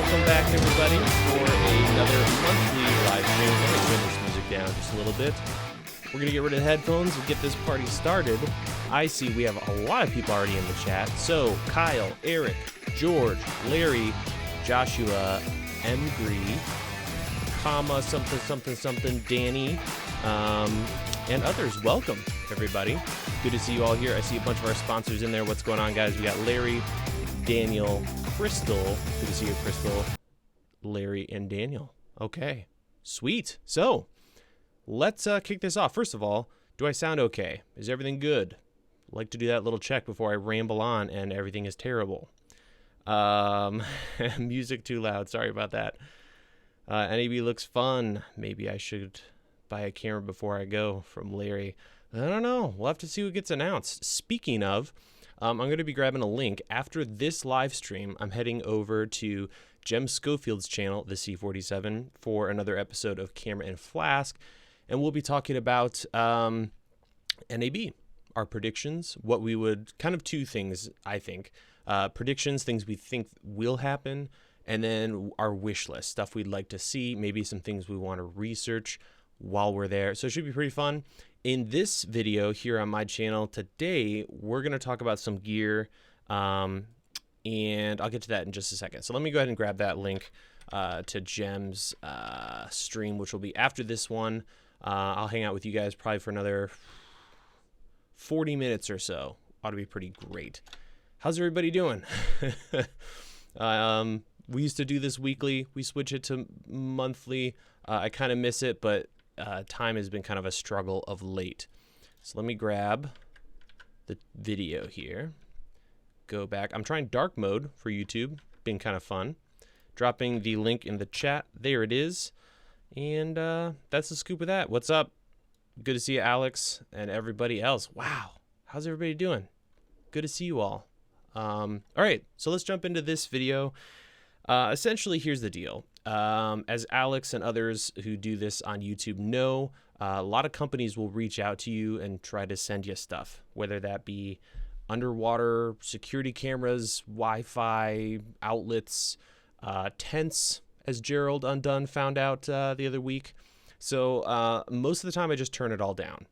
Welcome back, everybody, for another monthly live stream. I'm going to turn this music down just a little bit. We're going to get rid of the headphones and get this party started. I see we have a lot of people already in the chat. So, Kyle, Eric, George, Larry, Joshua, M. Gree, comma, something, Danny, and others. Welcome, everybody. Good to see you all here. I see a bunch of our sponsors in there. What's going on, guys? We got Larry, Daniel, Crystal. Good to see you, Crystal, Larry, and Daniel. Okay, sweet. So, let's kick this off. First of all, do I sound okay? Is everything good? I'd like to do that little check before I ramble on and everything is terrible. Music too loud. Sorry about that. NAB looks fun. Maybe I should buy a camera before I go, from Larry. I don't know. We'll have to see what gets announced. Speaking of, I'm going to be grabbing a link. After this live stream, I'm heading over to Jem Schofield's channel, the C47, for another episode of Camera and Flask. And we'll be talking about NAB, our predictions, what we would, kind of two things, I think. Predictions, things we think will happen, and then our wish list, stuff we'd like to see, maybe some things we want to research while we're there. So it should be pretty fun. In this video here on my channel today, we're going to talk about some gear, and I'll get to that in just a second. So let me go ahead and grab that link to Jem's stream, which will be after this one. I'll hang out with you guys probably for another 40 minutes or so. Ought to be pretty great. How's everybody doing? We used to do this weekly. We switch it to monthly. I kind of miss it, but time has been kind of a struggle of late. So let me grab the video here. Go back. I'm trying dark mode for YouTube. Been kind of fun. Dropping the link in the chat. There it is. And that's the scoop of that. What's up? Good to see you, Alex, and everybody else. Wow. How's everybody doing? Good to see you all. All right. So let's jump into this video. Essentially, here's the deal. As Alex and others who do this on YouTube know, a lot of companies will reach out to you and try to send you stuff, whether that be underwater security cameras, Wi-Fi outlets, tents, as Gerald Undone found out the other week. So most of the time I just turn it all down.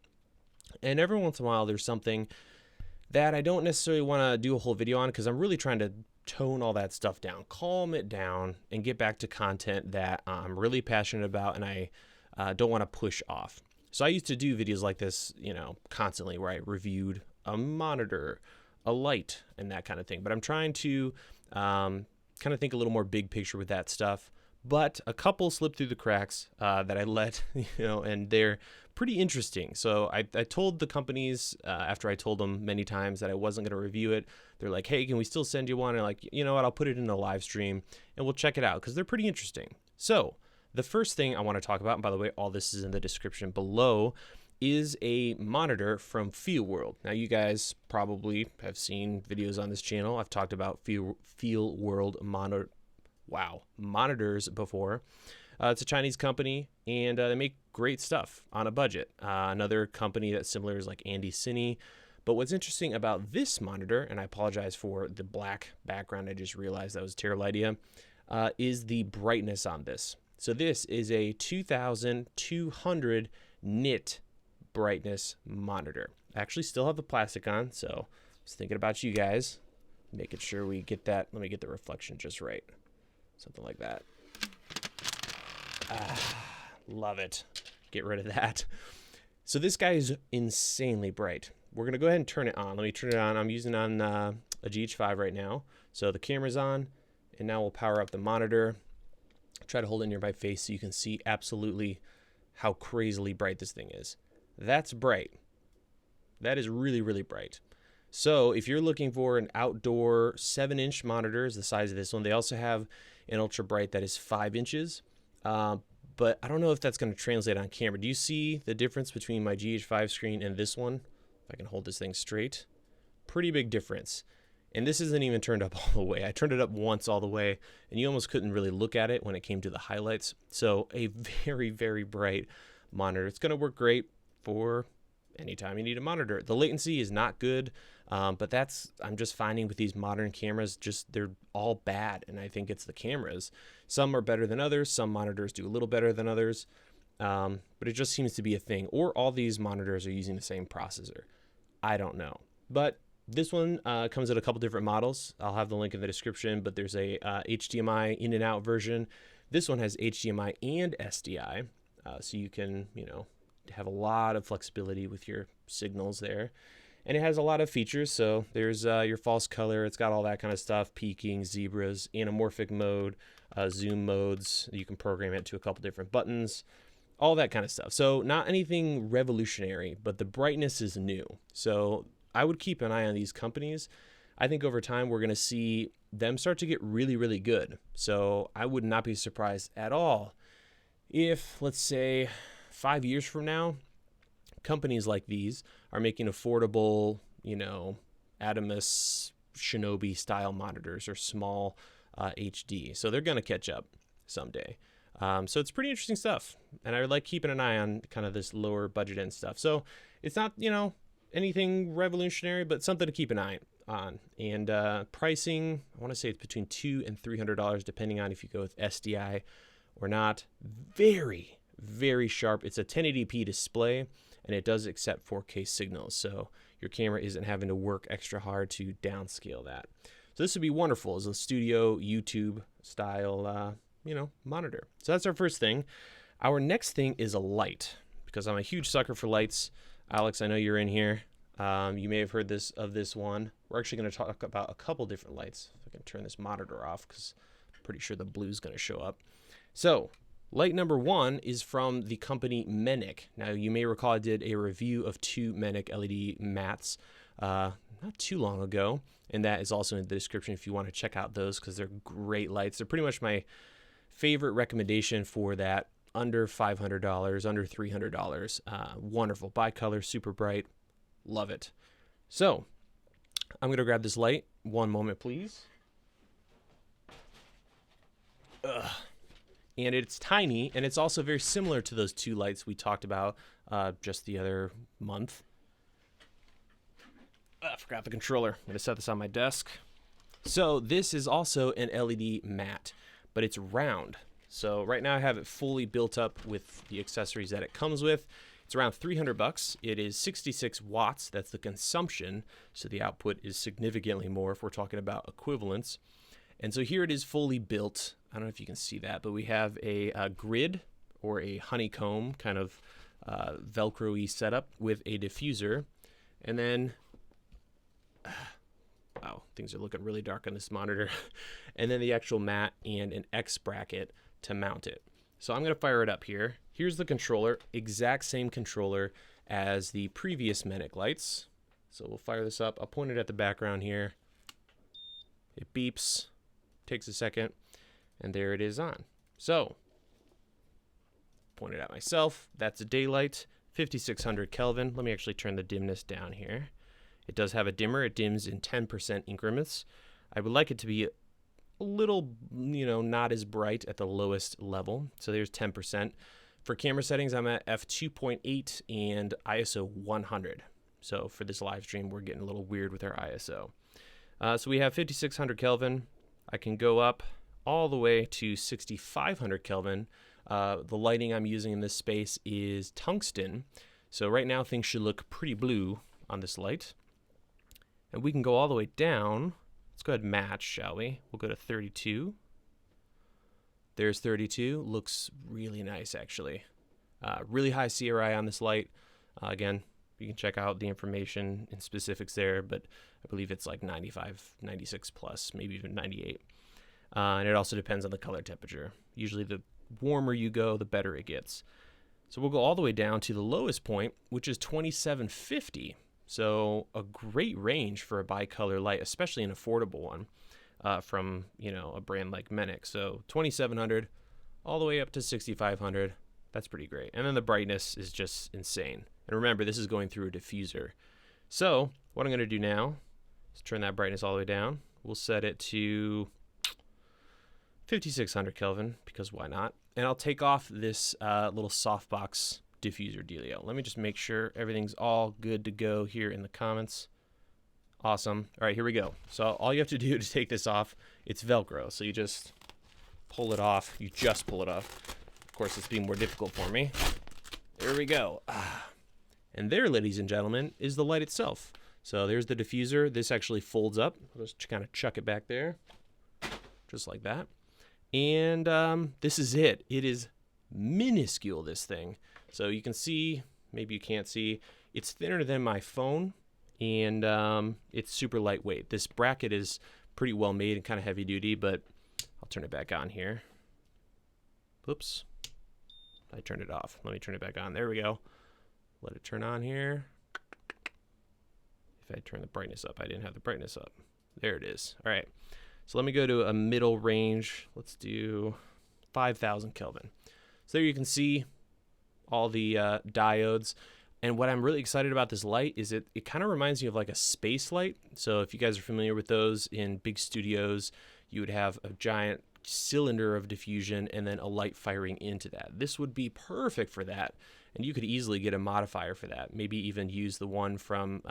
And every once in a while there's something that I don't necessarily want to do a whole video on, because I'm really trying to tone all that stuff down, calm it down, and get back to content that I'm really passionate about and I don't want to push off. So I used to do videos like this, you know, constantly, where I reviewed a monitor, a light, and that kind of thing. But I'm trying to kind of think a little more big picture with that stuff. But a couple slipped through the cracks that I let, you know, and they're pretty interesting. So I told the companies, after I told them many times that I wasn't going to review it, they're like, hey, can we still send you one? And like, you know what, I'll put it in a live stream and we'll check it out, because they're pretty interesting. So the first thing I want to talk about, and by the way, all this is in the description below, is a monitor from Feelworld. Now, you guys probably have seen videos on this channel. I've talked about Feelworld monitors before. It's a Chinese company, and they make great stuff on a budget. Another company that's similar is like Andy Cine. But what's interesting about this monitor, and I apologize for the black background, I just realized that was a terrible idea, is the brightness on this. So this is a 2200 nit brightness monitor. I actually still have the plastic on, so I was thinking about you guys, making sure we get that. Let me get the reflection just right. Something like that. Love it. Get rid of that. So this guy is insanely bright. We're going to go ahead and turn it on. Let me turn it on. I'm using on a GH5 right now. So the camera's on, and now we'll power up the monitor. Try to hold it near my face so you can see absolutely how crazily bright this thing is. That's bright. That is really, really bright. So if you're looking for an outdoor 7-inch monitor, is the size of this one. They also have an ultra bright that is 5 inches. But I don't know if that's going to translate on camera. Do you see the difference between my GH5 screen and this one? If I can hold this thing straight. Pretty big difference. And this isn't even turned up all the way. I turned it up once all the way, and you almost couldn't really look at it when it came to the highlights. So a very, very bright monitor. It's going to work great for anytime you need a monitor. The latency is not good, but I'm just finding with these modern cameras, they're all bad, and I think it's the cameras. Some are better than others. Some monitors do a little better than others, but it just seems to be a thing. Or all these monitors are using the same processor. I don't know. But this one comes in a couple different models. I'll have the link in the description, but there's a HDMI in and out version. This one has HDMI and SDI, so you can, have a lot of flexibility with your signals there. And it has a lot of features. So there's your false color. It's got all that kind of stuff, peaking, zebras, anamorphic mode, zoom modes. You can program it to a couple different buttons, all that kind of stuff. So not anything revolutionary, but the brightness is new. So I would keep an eye on these companies. I think over time we're going to see them start to get really, really good. So I would not be surprised at all if, let's say, 5 years from now, companies like these are making affordable, Adamus Shinobi style monitors or small HD. So they're going to catch up someday. So it's pretty interesting stuff. And I like keeping an eye on kind of this lower budget end stuff. So it's not, anything revolutionary, but something to keep an eye on. And pricing, I want to say it's between $200 and $300, depending on if you go with SDI or not. Very, very sharp. It's a 1080p display, and it does accept 4K signals. So your camera isn't having to work extra hard to downscale that. So this would be wonderful as a studio YouTube style, monitor. So that's our first thing. Our next thing is a light, because I'm a huge sucker for lights. Alex, I know you're in here. You may have heard of this one. We're actually going to talk about a couple different lights. If I can turn this monitor off, because I'm pretty sure the blue's going to show up. So light number one is from the company Menik. Now, you may recall I did a review of 2 Menik LED mats not too long ago, and that is also in the description if you want to check out those, because they're great lights. They're pretty much my favorite recommendation for that. Under $500, under $300. Wonderful. Bicolor, super bright. Love it. So I'm going to grab this light. One moment, please. And it's tiny, and it's also very similar to those 2 lights we talked about just the other month. I forgot the controller. I'm going to set this on my desk. So this is also an LED mat, but it's round. So right now I have it fully built up with the accessories that it comes with. It's around $300. It is 66 watts. That's the consumption. So the output is significantly more if we're talking about equivalents. And so here it is fully built. I don't know if you can see that, but we have a grid or a honeycomb kind of Velcro-y setup with a diffuser. And then, wow, things are looking really dark on this monitor. And then the actual mat and an X bracket to mount it. So I'm going to fire it up here. Here's the controller, exact same controller as the previous Menik lights. So we'll fire this up. I'll point it at the background here. It beeps, takes a second, and there it is on. So point it at myself. That's a daylight, 5600 Kelvin. Let me actually turn the dimness down here. It does have a dimmer. It dims in 10% increments. I would like it to be a little, not as bright at the lowest level. So there's 10%. For camera settings, I'm at f2.8 and ISO 100. So for this live stream, we're getting a little weird with our ISO. So we have 5600 Kelvin. I can go up all the way to 6500 Kelvin. The lighting I'm using in this space is tungsten. So right now things should look pretty blue on this light. And we can go all the way down. Let's go ahead and match, shall we? We'll go to 32. There's 32. Looks really nice, actually. Really high CRI on this light. Again, you can check out the information and specifics there, but I believe it's like 95, 96 plus, maybe even 98. And it also depends on the color temperature. Usually the warmer you go, the better it gets. So we'll go all the way down to the lowest point, which is 2750. So a great range for a bicolor light, especially an affordable one from, a brand like Menik. So 2700 all the way up to 6500. That's pretty great. And then the brightness is just insane. And remember, this is going through a diffuser. So what I'm going to do now is turn that brightness all the way down. We'll set it to 5600 Kelvin, because why not? And I'll take off this little softbox diffuser dealio. Let me just make sure everything's all good to go here in the comments. Awesome. All right, here we go. So all you have to do to take this off, it's Velcro. So you just pull it off. You just pull it off. Of course, it's being more difficult for me. There we go. And there, ladies and gentlemen, is the light itself. So there's the diffuser. This actually folds up. I'll just kind of chuck it back there, just like that. And this is it. It is minuscule, this thing. So you can see, maybe you can't see, it's thinner than my phone, and it's super lightweight. This bracket is pretty well made and kind of heavy duty, but I'll turn it back on here. Oops. I turned it off. Let me turn it back on. There we go. Let it turn on here. If I turn the brightness up, I didn't have the brightness up. There it is. All right. So let me go to a middle range. Let's do 5,000 Kelvin. So there you can see all the diodes. And what I'm really excited about this light is it kind of reminds me of like a space light. So if you guys are familiar with those in big studios, you would have a giant cylinder of diffusion and then a light firing into that. This would be perfect for that. And you could easily get a modifier for that. Maybe even use the one from,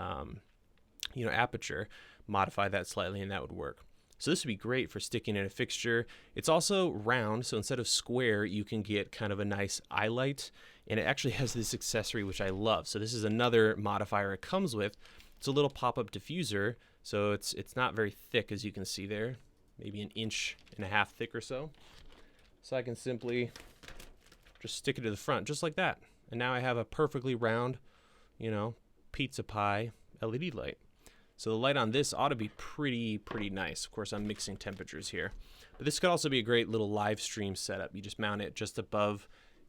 Aperture, modify that slightly, and that would work. So this would be great for sticking in a fixture. It's also round, so instead of square, you can get kind of a nice eye light. And it actually has this accessory, which I love. So this is another modifier it comes with. It's a little pop-up diffuser, so it's not very thick, as you can see there. Maybe 1.5 inches thick or so. So I can simply just stick it to the front, just like that. And now I have a perfectly round, pizza pie LED light. So the light on this ought to be pretty nice. Of course, I'm mixing temperatures here. But this could also be a great little live stream setup. You just mount it just above,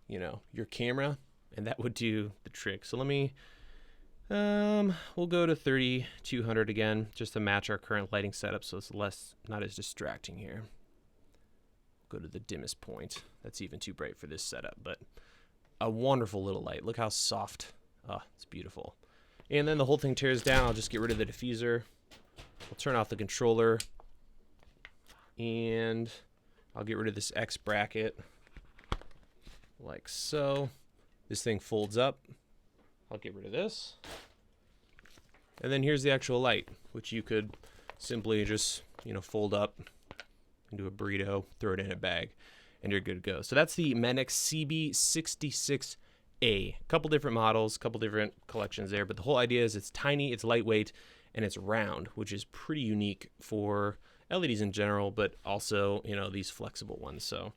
your camera, and that would do the trick. So let me, we'll go to 3200 again, just to match our current lighting setup so it's not as distracting here. Go to the dimmest point. That's even too bright for this setup, but a wonderful little light. Look how soft. Oh, it's beautiful. And then the whole thing tears down. I'll just get rid of the diffuser. I'll turn off the controller. And I'll get rid of this X bracket. Like so. This thing folds up. I'll get rid of this. And then here's the actual light, which you could simply just, fold up into a burrito, throw it in a bag, and you're good to go. So that's the Menik CB66A. A couple different models, couple different collections there, but the whole idea is it's tiny, it's lightweight, and it's round, which is pretty unique for LEDs in general, but also, these flexible ones. So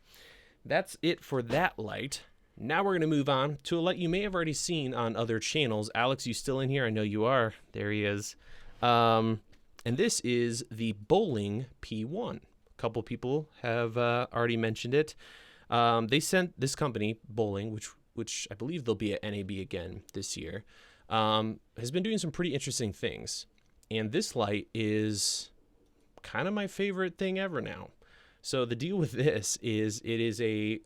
that's it for that light. Now we're going to move on to a light you may have already seen on other channels. Alex, you still in here? I know you are. There he is. And this is the Boling P1. A couple people have already mentioned it. They sent this company, Boling, which I believe they'll be at NAB again this year, has been doing some pretty interesting things. And this light is kind of my favorite thing ever now. So the deal with this is it is a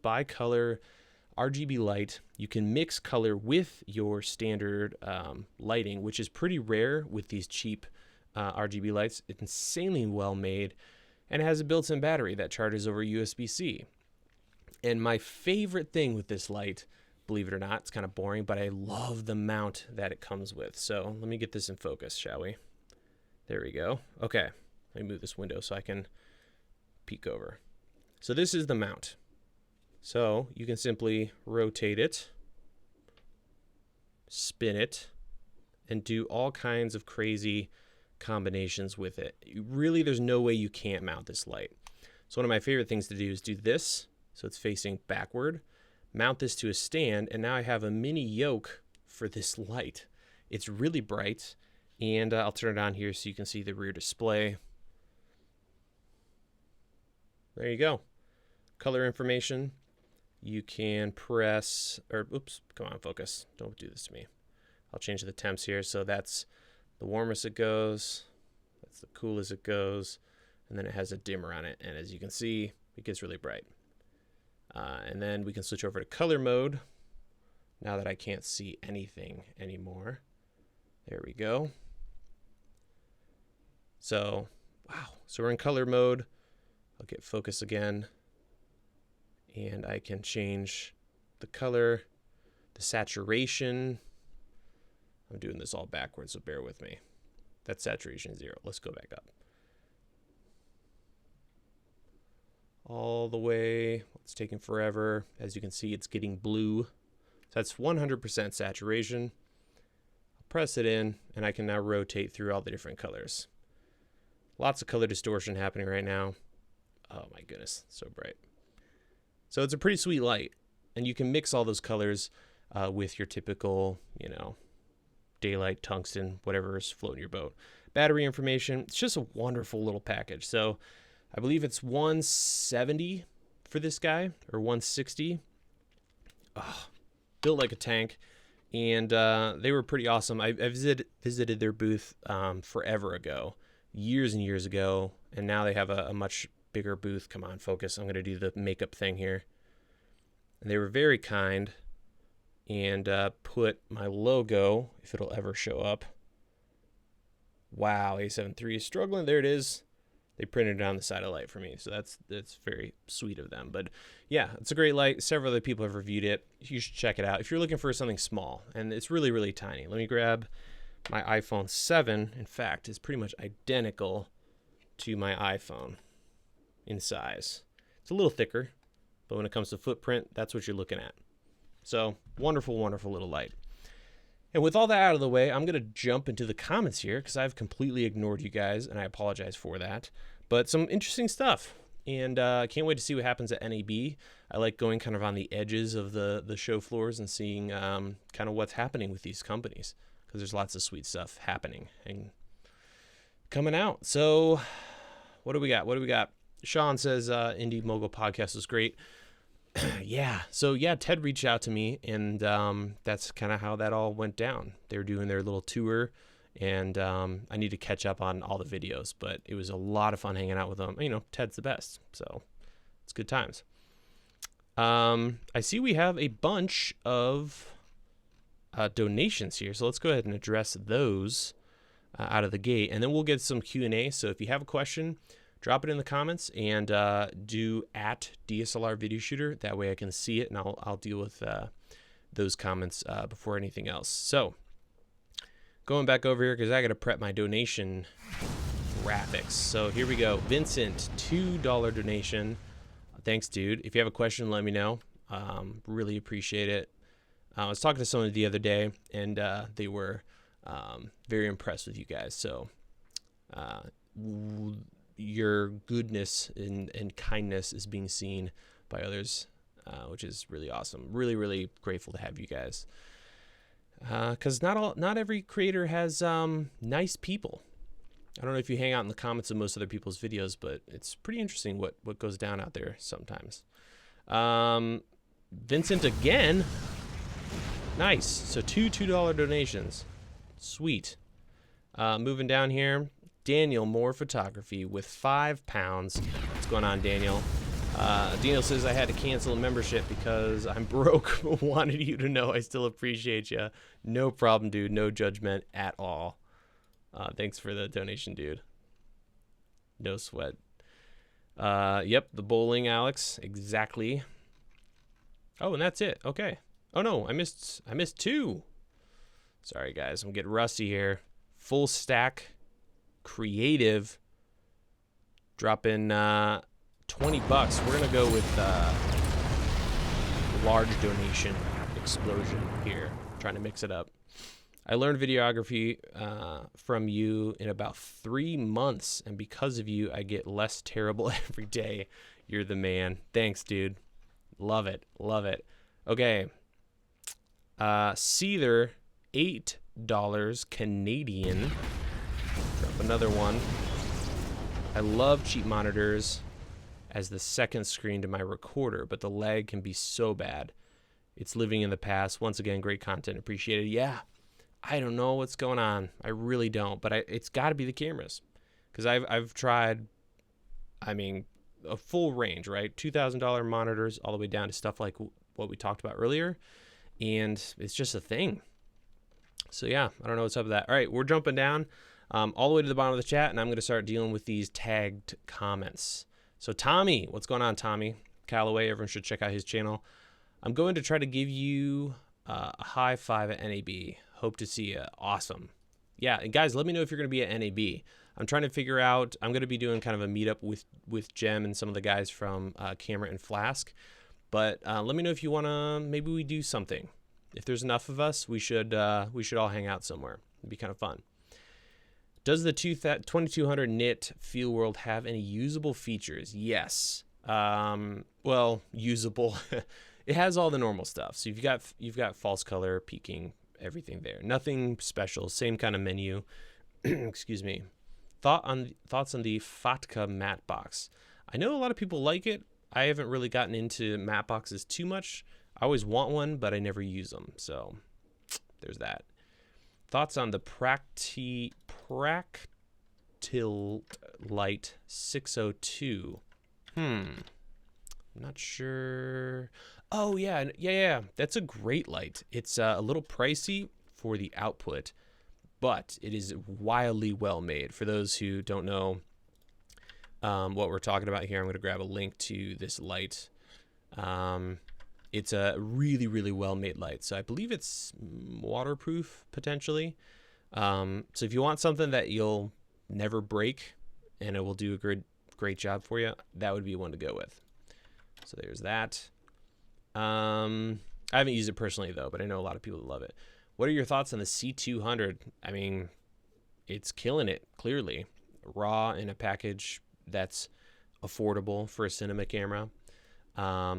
bicolor RGB light. You can mix color with your standard lighting, which is pretty rare with these cheap RGB lights. It's insanely well made, and it has a built-in battery that charges over USB-C. And my favorite thing with this light, believe it or not, it's kind of boring, but I love the mount that it comes with. So let me get this in focus, shall we? There we go. Okay, let me move this window so I can peek over. So this is the mount. So you can simply rotate it, spin it, and do all kinds of crazy combinations with it. Really, there's no way you can't mount this light. So one of my favorite things to do is do this. So it's facing backward, mount this to a stand, and now I have a mini yoke for this light. It's really bright, and I'll turn it on here so you can see the rear display. There you go. Color information. You can press, oops, come on, focus. Don't do this to me. I'll change the temps here. So that's the warmest it goes. That's the coolest it goes. And then it has a dimmer on it. And as you can see, it gets really bright. And then we can switch over to color mode now that I can't see anything anymore. There we go. So, wow. So we're in color mode. I'll get focus again. And I can change the color. The saturation, I'm doing this all backwards, so bear with me. That's saturation 0. Let's go back up. All the way. It's taking forever. As you can see, it's getting blue. So that's 100% saturation. I'll press it in, and I can now rotate through all the different colors. Lots of color distortion happening right now. Oh my goodness, so bright. So it's a pretty sweet light, and you can mix all those colors with your typical, you know, daylight, tungsten, whatever is floating your boat. Battery information, it's just a wonderful little package. So I believe it's $170 for this guy, or $160. Oh, built like a tank, and they were pretty awesome. I visited their booth forever ago, years and years ago, and now they have a much bigger booth. Come on, focus. I'm going to do the makeup thing here. And they were very kind and put my logo, if it'll ever show up. Wow, A73 is struggling. There it is. They printed it on the side of the light for me, so that's very sweet of them. But yeah, it's a great light. Several other people have reviewed it. You should check it out if you're looking for something small, and it's really, really tiny. Let me grab my iPhone 7. In fact, it's pretty much identical to my iPhone in size. It's a little thicker, but when it comes to footprint, that's what you're looking at. So wonderful, wonderful little light. And with all that out of the way, I'm going to jump into the comments here because I've completely ignored you guys, and I apologize for that. But some interesting stuff, and I can't wait to see what happens at NAB. I like going kind of on the edges of the show floors and seeing kind of what's happening with these companies, because there's lots of sweet stuff happening and coming out. So what do we got? What do we got? Sean says Indie Mogul Podcast is great. Yeah. So yeah, Ted reached out to me, and that's kind of how that all went down. They were doing their little tour, and I need to catch up on all the videos, but it was a lot of fun hanging out with them. You know, Ted's the best, so it's good times. I see we have a bunch of donations here, so let's go ahead and address those out of the gate, and then we'll get some Q&A. So if you have a question, drop it in the comments, and do at DSLR Video Shooter. That way I can see it, and I'll deal with those comments before anything else. So going back over here, because I got to prep my donation graphics. So here we go. Vincent, $2 donation. Thanks, dude. If you have a question, let me know. Really appreciate it. I was talking to someone the other day, and they were very impressed with you guys. So your goodness and kindness is being seen by others, which is really awesome. Really, really grateful to have you guys. Because not every creator has nice people. I don't know if you hang out in the comments of most other people's videos, but it's pretty interesting what goes down out there sometimes. Vincent again. Nice. So two $2 donations. Sweet. Moving down here. Daniel Moore Photography with £5. What's going on, Daniel? Daniel says I had to cancel a membership because I'm broke. Wanted you to know I still appreciate you. No problem, dude. No judgment at all. Thanks for the donation, dude. No sweat. Yep, the Boling, Alex. Exactly. Oh, and that's it. Okay. Oh no, I missed 2. Sorry guys, I'm getting rusty here. Full stack creative, dropping $20. We're gonna go with large donation explosion here, trying to mix it up. I learned videography from you in about 3 months, and because of you I get less terrible every day. You're the man. Thanks, dude. Love it. Okay, Seether, $8 Canadian. Drop another one. I love cheap monitors as the second screen to my recorder, but the lag can be so bad. It's living in the past. Once again, great content, appreciated. Yeah, I don't know what's going on. I really don't, but it's got to be the cameras, because I've tried, I mean, a full range, right? $2,000 monitors all the way down to stuff like what we talked about earlier, and it's just a thing. So yeah, I don't know what's up with that. All right, we're jumping down all the way to the bottom of the chat, and I'm going to start dealing with these tagged comments. So Tommy, what's going on, Tommy Calloway? Everyone should check out his channel. I'm going to try to give you A high 5 at NAB. Hope to see you. Awesome. Yeah, and guys, let me know if you're going to be at NAB. I'm trying to figure out, I'm going to be doing kind of a meetup with Jem and some of the guys from Camera and Flask. But let me know if you want to, maybe we do something. If there's enough of us, we should all hang out somewhere. It'd be kind of fun. Does the 2200 nit Feelworld have any usable features? Yes. Well, usable. It has all the normal stuff. So you've got false color, peaking, everything there. Nothing special. Same kind of menu. Excuse me. Thoughts on the Fatka matte box. I know a lot of people like it. I haven't really gotten into matte boxes too much. I always want one, but I never use them. So there's that. Thoughts on the Practil Light 602. I'm not sure. Oh, yeah. That's a great light. It's a little pricey for the output, but it is wildly well made. For those who don't know what we're talking about here, I'm going to grab a link to this light. It's a really, really well made light. So I believe it's waterproof potentially. So if you want something that you'll never break and it will do a great job for you, that would be one to go with. So there's that. I haven't used it personally though, but I know a lot of people that love it. What are your thoughts on the C200? I mean, it's killing it, clearly. Raw in a package that's affordable for a cinema camera.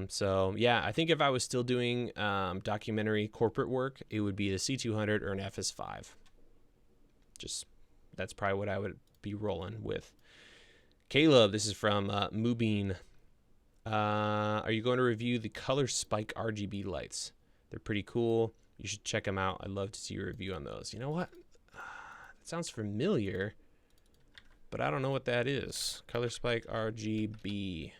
So yeah, I think if I was still doing documentary corporate work, it would be the C200 or an FS5. That's probably what I would be rolling with. Caleb, this is from Mubin. Are you going to review the Color Spike RGB lights? They're pretty cool. You should check them out. I'd love to see your review on those. You know what? That sounds familiar, but I don't know what that is. Color Spike RGB.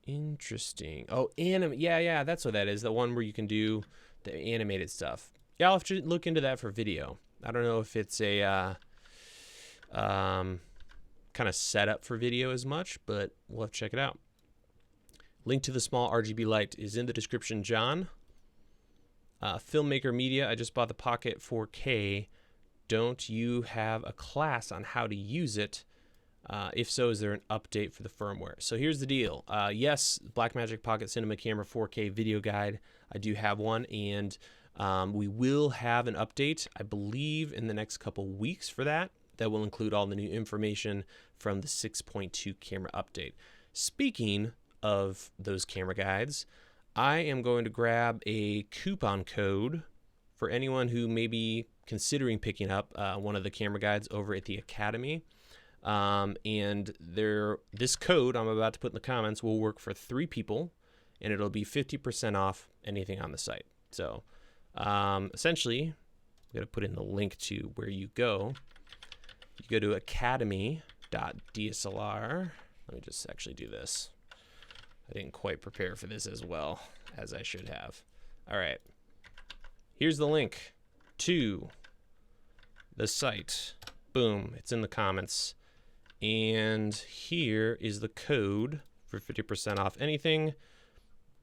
Interesting. Oh, yeah, that's what that is. The one where you can do the animated stuff. Yeah, I'll have to look into that for video. I don't know if it's a kind of set up for video as much, but we'll have to check it out. Link to the small RGB light is in the description, John. Filmmaker Media, I just bought the Pocket 4K. Don't you have a class on how to use it? If so, is there an update for the firmware? So here's the deal. Yes, Blackmagic Pocket Cinema Camera 4K video guide. I do have one, and we will have an update, I believe, in the next couple weeks for that. That will include all the new information from the 6.2 camera update. Speaking of those camera guides, I am going to grab a coupon code for anyone who may be considering picking up one of the camera guides over at the Academy. And this code I'm about to put in the comments will work for 3 people, and it'll be 50% off anything on the site. So essentially, I'm going to put in the link to where you go. You go to academy.dslr. Let me just actually do this. I didn't quite prepare for this as well as I should have. All right. Here's the link to the site. Boom. It's in the comments. And here is the code for 50% off anything.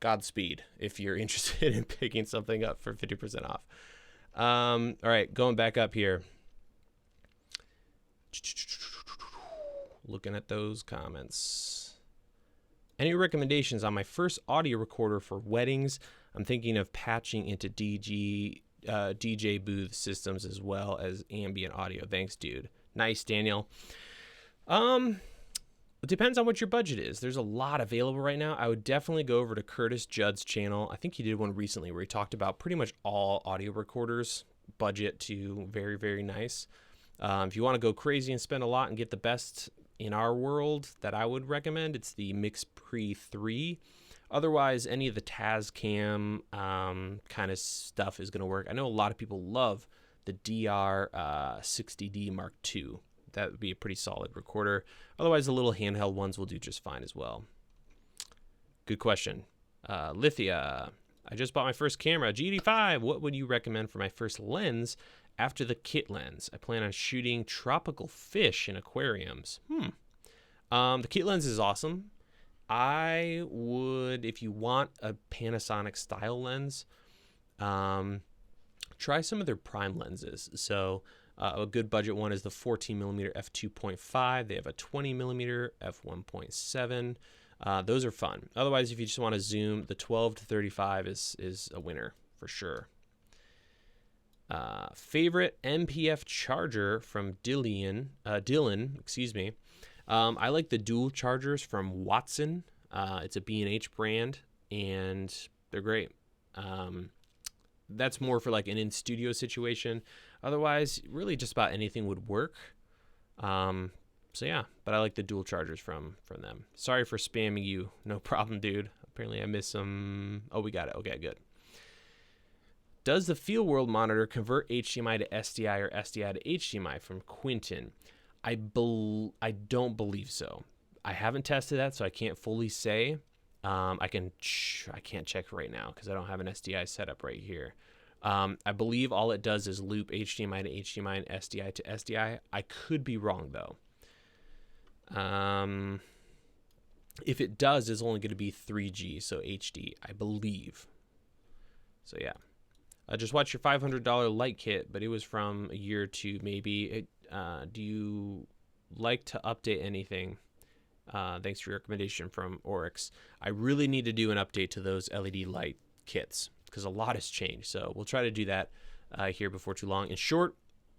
Godspeed if you're interested in picking something up for 50% off. All right, going back up here. Looking at those comments. Any recommendations on my first audio recorder for weddings? I'm thinking of patching into DJ booth systems as well as ambient audio. Thanks, dude. Nice, Daniel. It depends on what your budget is. There's a lot available right now. I would definitely go over to Curtis Judd's channel. I think he did one recently where he talked about pretty much all audio recorders, budget to very, very nice. If you want to go crazy and spend a lot and get the best in our world that I would recommend, it's the Mix Pre 3. Otherwise, any of the Tascam kind of stuff is going to work. I know a lot of people love the DR60D Mark II. That would be a pretty solid recorder. Otherwise, the little handheld ones will do just fine as well. Good question. Lithia, I just bought my first camera, GD5. What would you recommend for my first lens after the kit lens? I plan on shooting tropical fish in aquariums. The kit lens is awesome. I would, if you want a Panasonic style lens, try some of their prime lenses. So a good budget one is the 14mm f2.5. They have a 20mm f1.7. Those are fun. Otherwise, if you just want to zoom, the 12 to 35 is a winner for sure. Favorite MPF charger from Dylan, excuse me. I like the dual chargers from Watson. It's a B&H brand, and they're great. That's more for like an in-studio situation. Otherwise, really just about anything would work. So yeah, but I like the dual chargers from them. Sorry for spamming you. No problem, dude. Apparently I missed some. Oh, we got it. Okay, good. Does the Feelworld monitor convert HDMI to SDI or SDI to HDMI? From Quinton. I don't believe so. I haven't tested that, so I can't fully say. I can't check right now because I don't have an SDI setup right here. I believe all it does is loop HDMI to HDMI and SDI to SDI. I could be wrong though. If it does, it's only going to be 3G, so HD, I believe. So yeah. Just watch your $500 light kit, but it was from a year or two maybe. Do you like to update anything? Thanks for your recommendation from Oryx. I really need to do an update to those LED light kits because a lot has changed. So we'll try to do that here before too long. In short,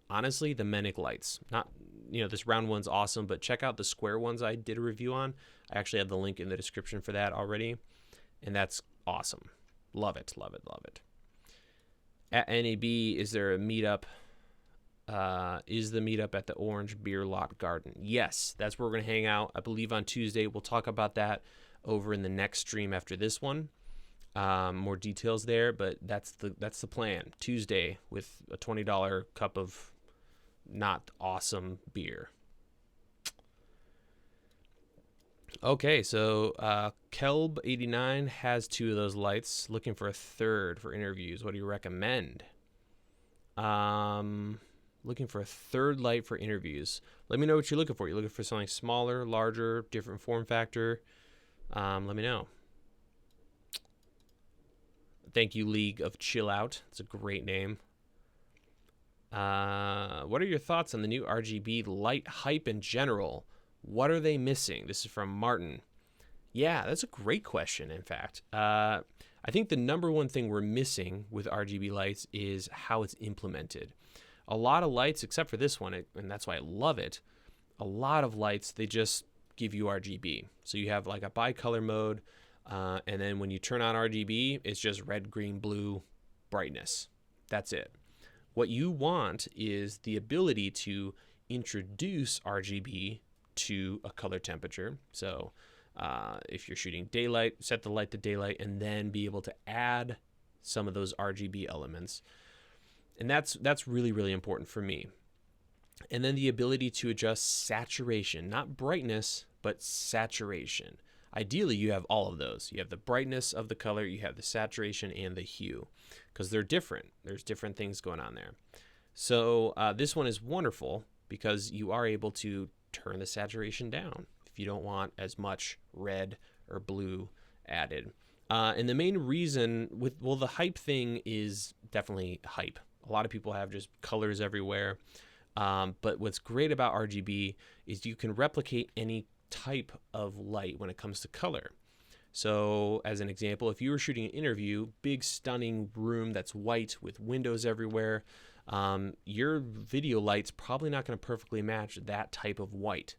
honestly, the Menik lights. Not, this round one's awesome, but check out the square ones I did a review on. I actually have the link in the description for that already, and that's awesome. Love it, love it, love it. At NAB, is there a meetup? Is the meetup at the Orange Beer Lot Garden? Yes, that's where we're going to hang out. I believe on Tuesday. We'll talk about that over in the next stream after this one. More details there, but that's the plan. Tuesday with a $20 cup of not awesome beer. Okay, so Kelb89 has 2 of those lights. Looking for a third for interviews. What do you recommend? Looking for a third light for interviews. Let me know what you're looking for. You're looking for something smaller, larger, different form factor. Let me know. Thank you, League of Chill Out. It's a great name. What are your thoughts on the new RGB light hype in general? What are they missing? This is from Martin. Yeah, that's a great question, in fact. I think the number one thing we're missing with RGB lights is how it's implemented. A lot of lights, except for this one, and that's why I love it, a lot of lights, they just give you RGB. So you have like a bicolor mode, and then when you turn on RGB, it's just red, green, blue brightness. That's it. What you want is the ability to introduce RGB to a color temperature. So if you're shooting daylight, set the light to daylight, and then be able to add some of those RGB elements. And that's really, really important for me. And then the ability to adjust saturation, not brightness, but saturation. Ideally, you have all of those. You have the brightness of the color, you have the saturation and the hue, because they're different. There's different things going on there. So this one is wonderful because you are able to turn the saturation down if you don't want as much red or blue added. And the main reason the hype thing is definitely hype. A lot of people have just colors everywhere. But what's great about RGB is you can replicate any type of light when it comes to color. So as an example, if you were shooting an interview, big stunning room that's white with windows everywhere, your video light's probably not going to perfectly match that type of white.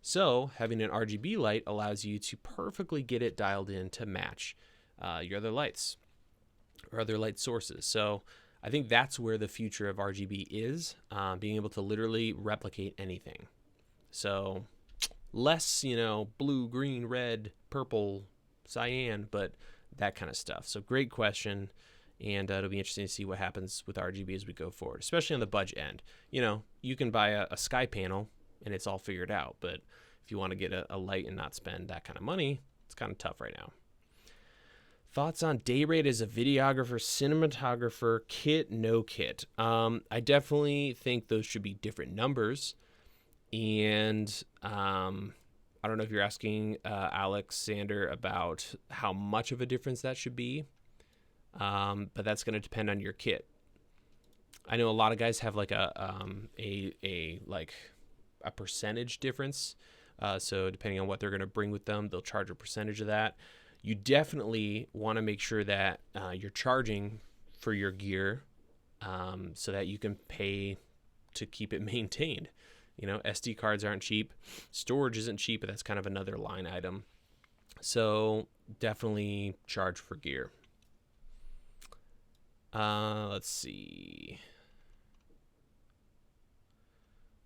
So having an RGB light allows you to perfectly get it dialed in to match your other lights or other light sources. So I think that's where the future of RGB is, being able to literally replicate anything. So less, blue, green, red, purple, cyan, but that kind of stuff. So great question. And it'll be interesting to see what happens with RGB as we go forward, especially on the budget end. You can buy a sky panel and it's all figured out. But if you want to get a light and not spend that kind of money, it's kind of tough right now. Thoughts on day rate as a videographer, cinematographer, kit, no kit? I definitely think those should be different numbers. And I don't know if you're asking Alexander about how much of a difference that should be, but that's going to depend on your kit. I know a lot of guys have like a percentage difference. So depending on what they're going to bring with them, they'll charge a percentage of that. You definitely want to make sure that you're charging for your gear so that you can pay to keep it maintained. You know, SD cards aren't cheap. Storage isn't cheap, but that's kind of another line item. So definitely charge for gear. Let's see.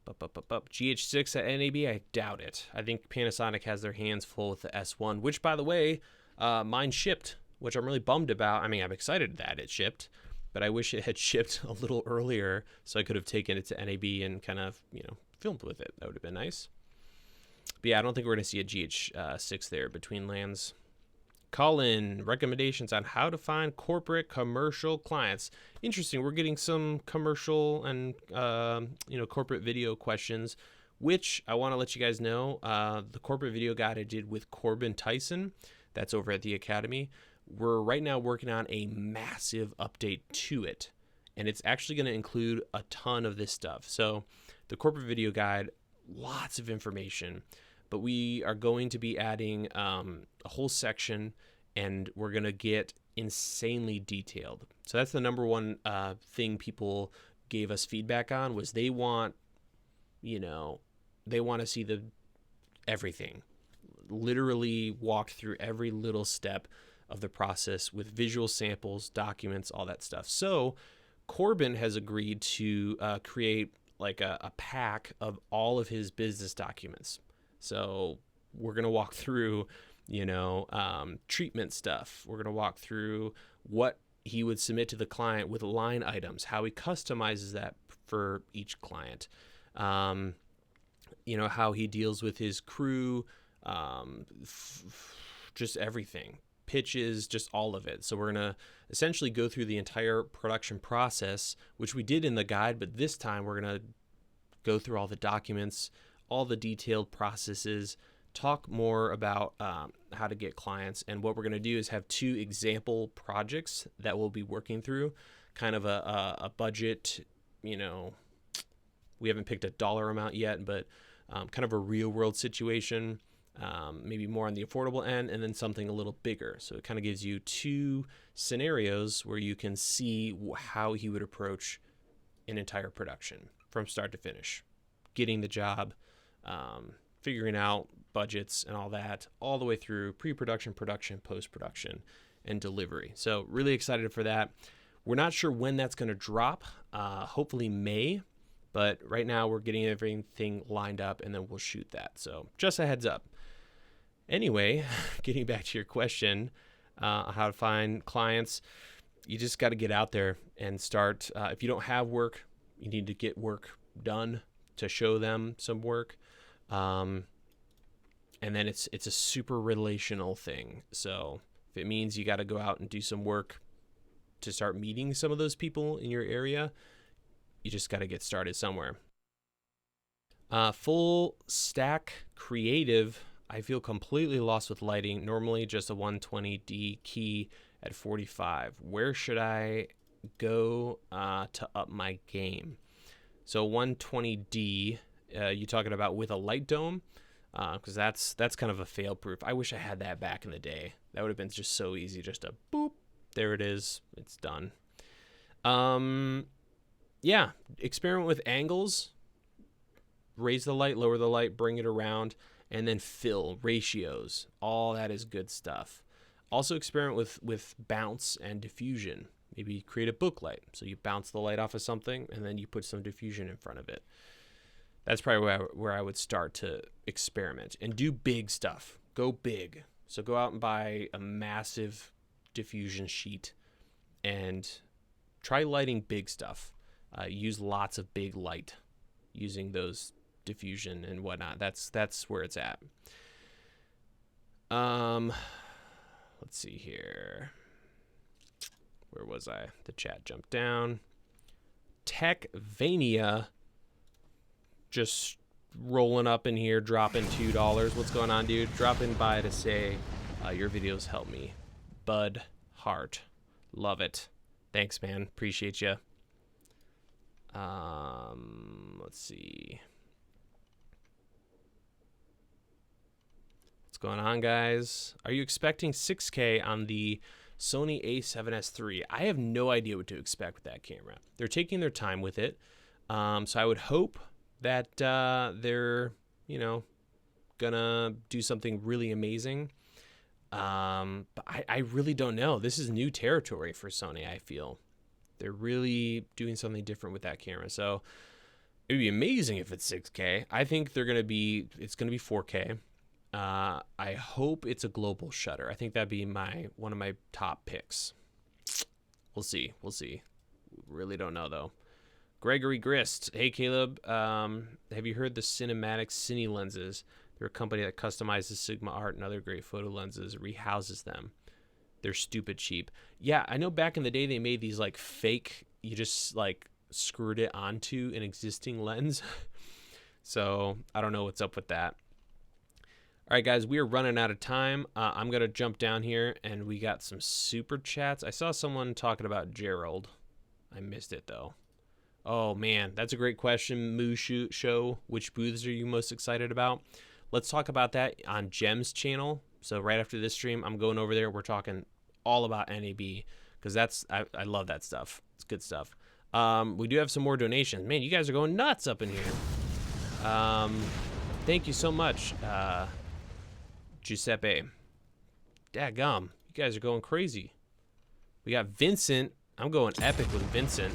GH6 at NAB, I doubt it. I think Panasonic has their hands full with the S1, which, by the way, mine shipped, which I'm really bummed about. I mean, I'm excited that it shipped, but I wish it had shipped a little earlier so I could have taken it to NAB and kind of, you know, filmed with it. That would have been nice. But yeah, I don't think we're going to see a GH6 there between lands. Colin, recommendations on how to find corporate commercial clients. Interesting. We're getting some commercial and corporate video questions, which I want to let you guys know. The corporate video guide I did with Corbin Tyson, that's over at the Academy. We're right now working on a massive update to it, and it's actually going to include a ton of this stuff. So the corporate video guide, lots of information, but we are going to be adding a whole section, and we're going to get insanely detailed. So that's the number one thing people gave us feedback on, was they want to see everything, literally walk through every little step of the process with visual samples, documents, all that stuff. So Corbin has agreed to create like a pack of all of his business documents. So we're going to walk through, treatment stuff. We're going to walk through what he would submit to the client with line items, how he customizes that for each client, how he deals with his crew, just everything, pitches, just all of it. So we're going to essentially go through the entire production process, which we did in the guide, but this time we're going to go through all the documents, all the detailed processes, talk more about how to get clients. And what we're going to do is have 2 example projects that we'll be working through, kind of a budget, we haven't picked a dollar amount yet, but kind of a real world situation, maybe more on the affordable end, and then something a little bigger. So it kind of gives you 2 scenarios where you can see how he would approach an entire production from start to finish, getting the job, figuring out budgets and all that, all the way through pre-production, production, post-production, and delivery. So really excited for that. We're not sure when that's going to drop, hopefully May, but right now we're getting everything lined up, and then we'll shoot that. So just a heads up. Anyway, getting back to your question, how to find clients, you just got to get out there and start. If you don't have work, you need to get work done to show them some work. And then it's a super relational thing. So if it means you got to go out and do some work to start meeting some of those people in your area, you just got to get started somewhere. Full stack creative, I feel completely lost with lighting. Normally just a 120D key at 45. Where should I go to up my game? So 120D, you talking about with a light dome? Because that's kind of a fail proof. I wish I had that back in the day. That would have been just so easy. Just a boop, there it is. It's done. Yeah, experiment with angles. Raise the light, lower the light, bring it around, and then fill, ratios. All that is good stuff. Also experiment with bounce and diffusion. Maybe create a book light. So you bounce the light off of something, and then you put some diffusion in front of it. That's probably where I would start to experiment and do big stuff. Go big. So go out and buy a massive diffusion sheet and try lighting big stuff. Use lots of big light using those diffusion and whatnot. That's where it's at. Let's see here. Where was I? The chat jumped down. Techvania just rolling up in here, dropping $2. What's going on, dude? Dropping by to say your videos help me. Bud Hart. Love it. Thanks, man. Appreciate you. Let's see. What's going on, guys? Are you expecting 6K on the Sony a7S III? I have no idea what to expect with that camera. They're taking their time with it. So I would hope that they're, you know, gonna do something really amazing. But I really don't know. This is new territory for Sony, I feel. They're really doing something different with that camera. So it would be amazing if it's 6K. I think it's going to be 4K. I hope it's a global shutter. I think that'd be one of my top picks. We'll see. Really don't know, though. Gregory Grist. Hey, Caleb. Have you heard the Cinematic Cine lenses? They're a company that customizes Sigma art and other great photo lenses, rehouses them. They're stupid cheap. Yeah, I know back in the day they made these like fake, you just like screwed it onto an existing lens. So I don't know what's up with that. All right, guys, we are running out of time. I'm going to jump down here, and we got some super chats. I saw someone talking about Gerald. I missed it, though. Oh, man, that's a great question. Moo Show, which booths are you most excited about? Let's talk about that on Jem's channel. So right after this stream, I'm going over there. We're talking all about NAB because I love that stuff. It's good stuff. We do have some more donations. Man, you guys are going nuts up in here. Thank you so much, Giuseppe. Dadgum, you guys are going crazy. We got Vincent. I'm going epic with Vincent.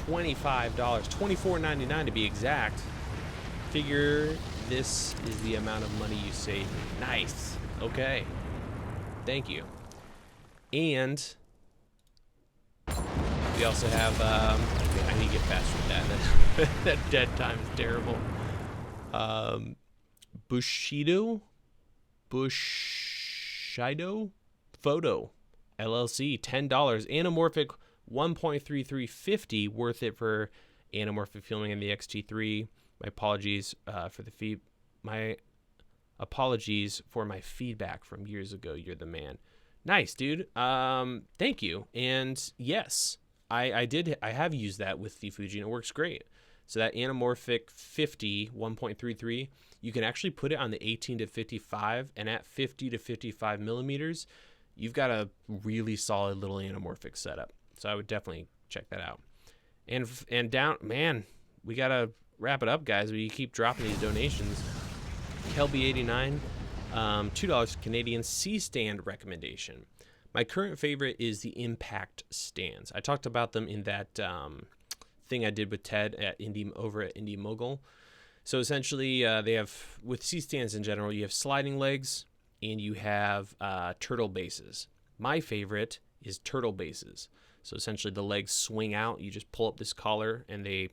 $25, $24.99 to be exact. Figure this is the amount of money you save. Nice. Okay. Thank you. And we also have, I need to get faster with that. That dead time is terrible. Bushido Photo LLC, $10. Anamorphic 1.3350, worth it for anamorphic filming in the X-T30. My apologies for my feedback from years ago. You're the man. Nice, dude. Thank you. And yes, I have used that with the Fuji and it works great. So that anamorphic 50 1.33, you can actually put it on the 18 to 55, and at 50 to 55 millimeters, you've got a really solid little anamorphic setup. So I would definitely check that out. And down, man, we gotta wrap it up, guys. We keep dropping these donations. Kelby89, $2 Canadian C-stand recommendation. My current favorite is the Impact stands. I talked about them in that thing I did with Ted over at Indie Mogul. So essentially, they have, with C-stands in general, you have sliding legs and you have turtle bases. My favorite is turtle bases. So essentially, the legs swing out. You just pull up this collar and they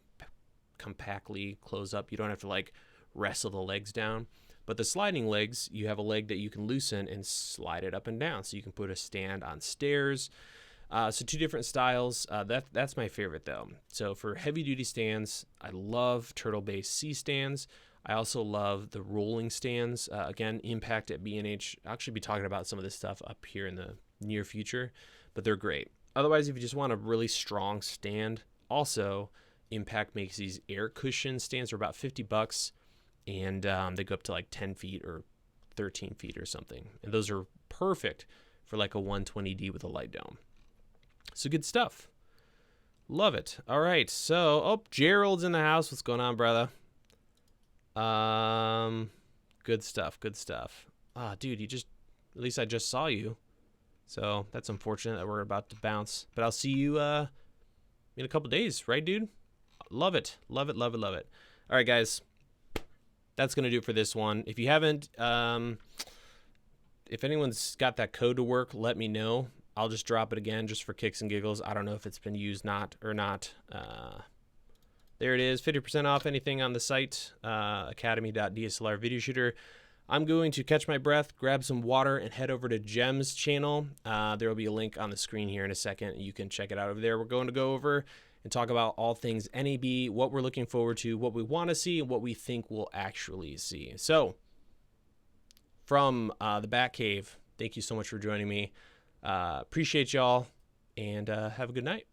compactly close up. You don't have to like wrestle the legs down. But the sliding legs, you have a leg that you can loosen and slide it up and down. So you can put a stand on stairs. So two different styles. That's my favorite though. So for heavy duty stands, I love turtle base C stands. I also love the rolling stands. Again, Impact at B&H. I'll actually be talking about some of this stuff up here in the near future, but they're great. Otherwise, if you just want a really strong stand, also Impact makes these air cushion stands for about $50, and they go up to like 10 feet or 13 feet or something. And those are perfect for like a 120D with a light dome. So good stuff. Love it. All right. So, Gerald's in the house. What's going on, brother? Good stuff. Good stuff. Dude, at least I just saw you. So that's unfortunate that we're about to bounce. But I'll see you in a couple days, right, dude? Love it. Love it, love it, love it. All right, guys. That's going to do it for this one. If you haven't, if anyone's got that code to work, let me know. I'll just drop it again just for kicks and giggles. I don't know if it's been used or not. There it is, 50% off anything on the site, academy.DSLR Video Shooter. I'm going to catch my breath, grab some water, and head over to Jem's channel. There will be a link on the screen here in a second. You can check it out over there. We're going to go over and talk about all things NAB, what we're looking forward to, what we want to see, and what we think we'll actually see. So from the Batcave, thank you so much for joining me. Appreciate y'all, and have a good night.